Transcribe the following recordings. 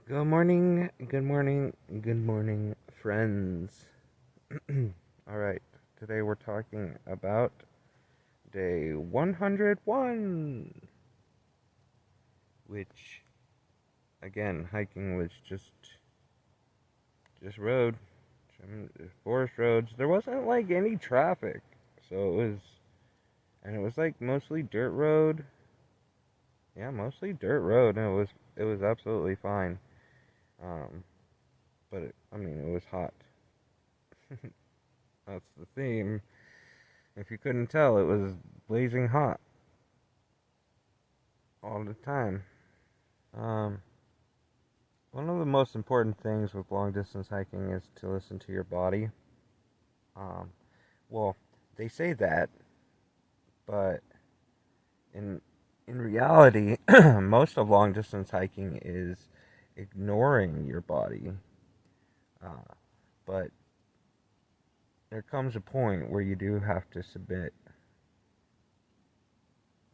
Good morning, good morning, good morning, friends. Alright, today we're talking about day 101, which, again, hiking was just road, forest roads. There wasn't like any traffic, so it was like mostly dirt road. Yeah, mostly dirt road, and it was absolutely fine. Um, but it was hot. That's the theme. If you couldn't tell, it was blazing hot all the time. Um, One of the most important things with long distance hiking is to listen to your body. Um, well, they say that, but in in reality, most of long distance hiking is ignoring your body. Uh, but there comes a point where you do have to submit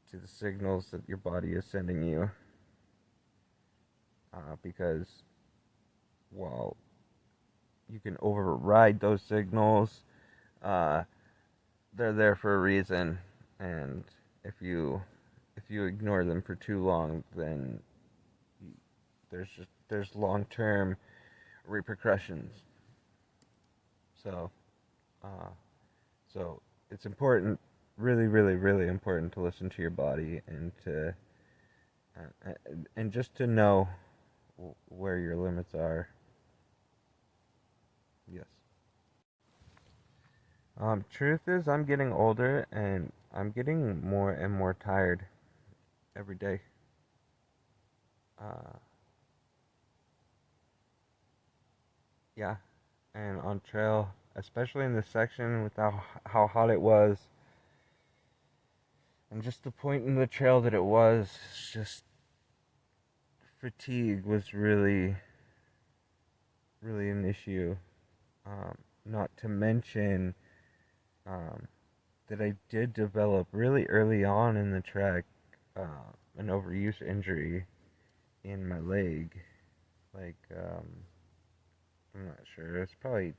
to the signals that your body is sending you, because while you can override those signals, uh, they're there for a reason, and if you ignore them for too long, then there's long term repercussions. So uh, so it's important, really, really, really important to listen to your body and to and just to know where your limits are. Yes. Truth is, I'm getting older and I'm getting more and more tired every day. Uh, yeah, and on trail, especially in this section with how hot it was, and just the point in the trail that it was, just fatigue was really, really an issue. Not to mention um, that I did develop really early on in the trek an overuse injury in my leg. Like, I'm not sure. It's probably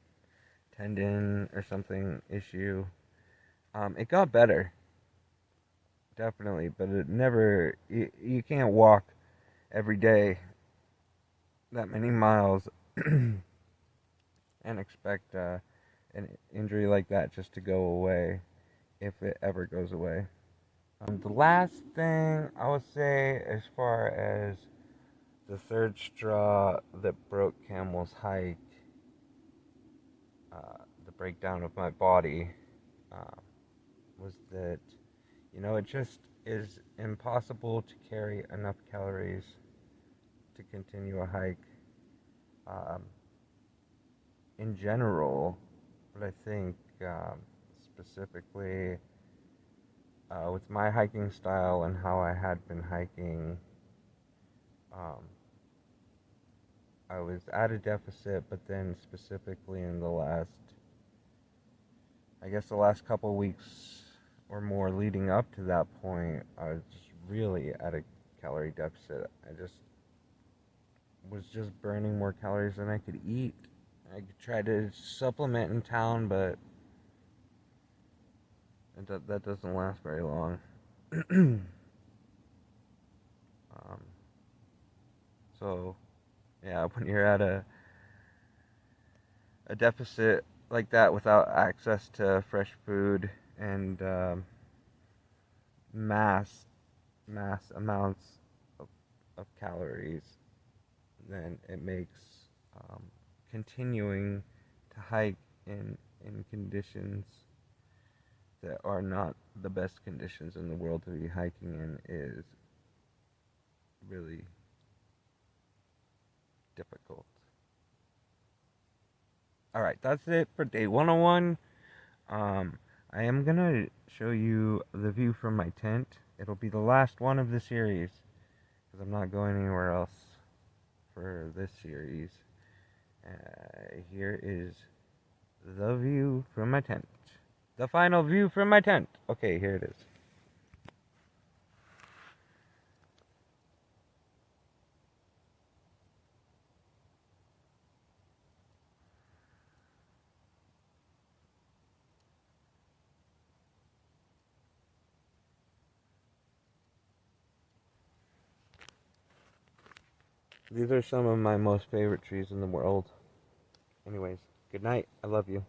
tendon or something issue. It got better, definitely, but it never. You can't walk every day that many miles and expect an injury like that just to go away if it ever goes away. The last thing I would say, as far as the third straw that broke Camel's hike, the breakdown of my body, uh, was that, it just is impossible to carry enough calories to continue a hike. Um, in general, but I think specifically with my hiking style and how I had been hiking, um, I was at a deficit, but then specifically in the last couple weeks or more leading up to that point, I was just really at a calorie deficit. I just was just burning more calories than I could eat. I tried to supplement in town, but that doesn't last very long. um, so, yeah, when you're at a deficit like that without access to fresh food and mass mass amounts of, of calories, then it makes um, continuing to hike in conditions that are not the best conditions in the world to be hiking in is really difficult. All right, that's it for day 101. I am gonna show you the view from my tent. It'll be the last one of the series because I'm not going anywhere else for this series. Here is the view from my tent. The final view from my tent. Okay, here it is. These are some of my most favorite trees in the world. Anyways, good night. I love you.